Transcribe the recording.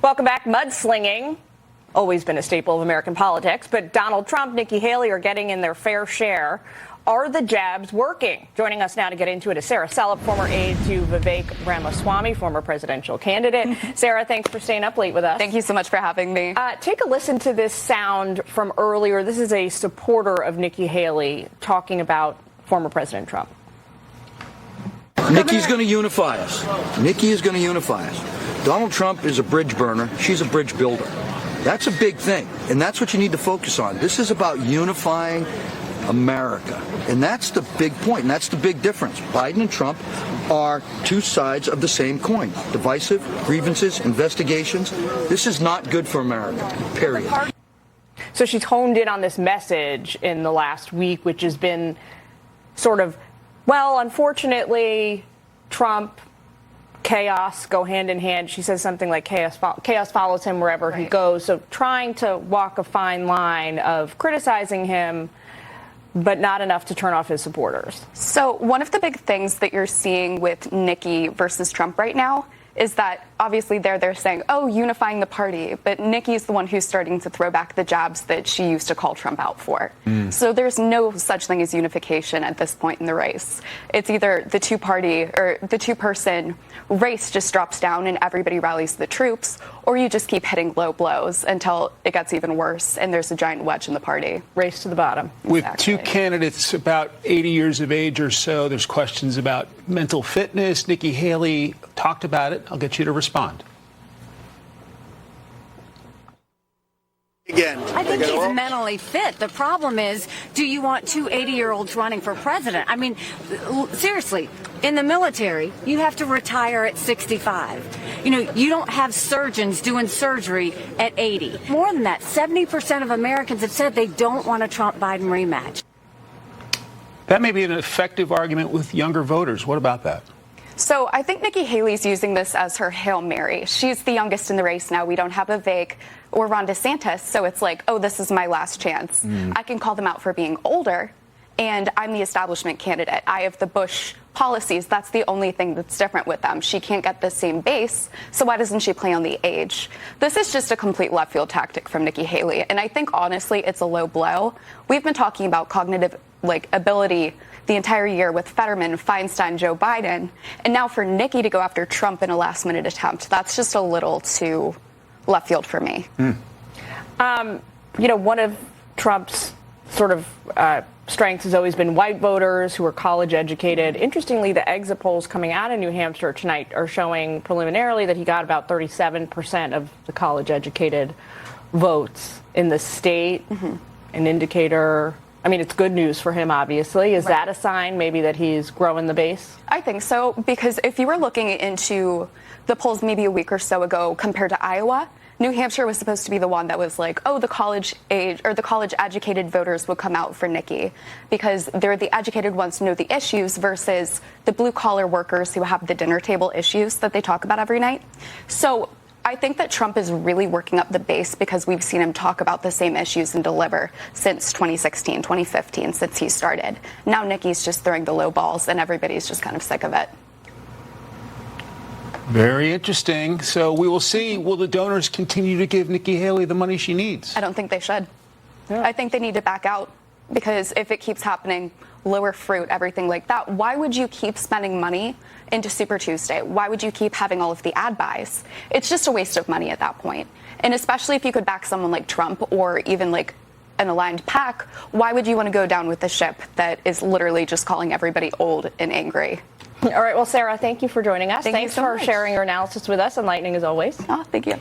Welcome back. Mudslinging, always been a staple of American politics, but Donald Trump, Nikki Haley are getting in their fair share. Are the jabs working? Joining us now to get into it is Sarah Selip, former aide to Vivek Ramaswamy, former presidential candidate. Sarah, thanks for staying up late with us. Thank you so much for having me. Take a listen to this sound from earlier. This is a supporter of Nikki Haley talking about former President Trump. Nikki's going to unify us. Nikki is going to unify us. Donald Trump is a bridge burner. She's a bridge builder. That's a big thing, and that's what you need to focus on. This is about unifying America, and that's the big point, and that's the big difference. Biden and Trump are two sides of the same coin. Divisive, grievances, investigations. This is not good for America, period. So she's honed in on this message in the last week, which has been sort of, well, unfortunately, Trump, chaos go hand in hand. She says something like chaos follows him wherever he goes. So trying to walk a fine line of criticizing him, but not enough to turn off his supporters. So one of the big things that you're seeing with Nikki versus Trump right now is that obviously they're saying, oh, unifying the party. But Nikki's the one who's starting to throw back the jabs that she used to call Trump out for. So there's no such thing as unification at this point in the race. It's either the two-party or the two-person race just drops down and everybody rallies the troops, or you just keep hitting low blows until it gets even worse and there's a giant wedge in the party. Race to the bottom. With two candidates about 80 years of age or so, there's questions about mental fitness. Nikki Haley talked about it. I'll get you to respond. Again, I think he's mentally fit. The problem is, do you want two 80-year-olds running for president? I mean, seriously, in the military, you have to retire at 65. You know, you don't have surgeons doing surgery at 80. More than that, 70% of Americans have said they don't want a Trump-Biden rematch. That may be an effective argument with younger voters. What about that? So I think Nikki Haley's using this as her Hail Mary. She's the youngest in the race now. We don't have Vivek or Ron DeSantis, so it's like, oh, this is my last chance. I can call them out for being older, and I'm the establishment candidate. I have the Bush policies. That's the only thing that's different with them. She can't get the same base, so why doesn't she play on the age? This is just a complete left field tactic from Nikki Haley, and I think, honestly, it's a low blow. We've been talking about cognitive ability the entire year with Fetterman, Feinstein, Joe Biden. And now for Nikki to go after Trump in a last-minute attempt, that's just a little too left field for me. You know, one of Trump's sort of strengths has always been white voters who are college educated. Interestingly, the exit polls coming out of New Hampshire tonight are showing preliminarily that he got about 37% of the college educated votes in the state. An indicator. I mean, it's good news for him, obviously. Is that a sign maybe that he's growing the base? I think so, because if you were looking into the polls maybe a week or so ago compared to Iowa, New Hampshire was supposed to be the one that was like, oh, the college age or the college educated voters would come out for Nikki because they're the educated ones who know the issues versus the blue collar workers who have the dinner table issues that they talk about every night. So I think that Trump is really working up the base because we've seen him talk about the same issues and deliver since 2016, 2015, since he started. Now Nikki's just throwing the low balls and everybody's just kind of sick of it. Very interesting. So we will see. Will the donors continue to give Nikki Haley the money she needs? I don't think they should. I think they need to back out because if it keeps happening, lower fruit, everything like that, why would you keep spending money into Super Tuesday? Why would you keep having all of the ad buys? It's just a waste of money at that point. And especially if you could back someone like Trump or even like an aligned pack, why would you want to go down with the ship that is literally just calling everybody old and angry? All right. Well, Sarah, thank you for joining us. Thanks for much. Sharing your analysis with us. Enlightening as always. Oh, thank you.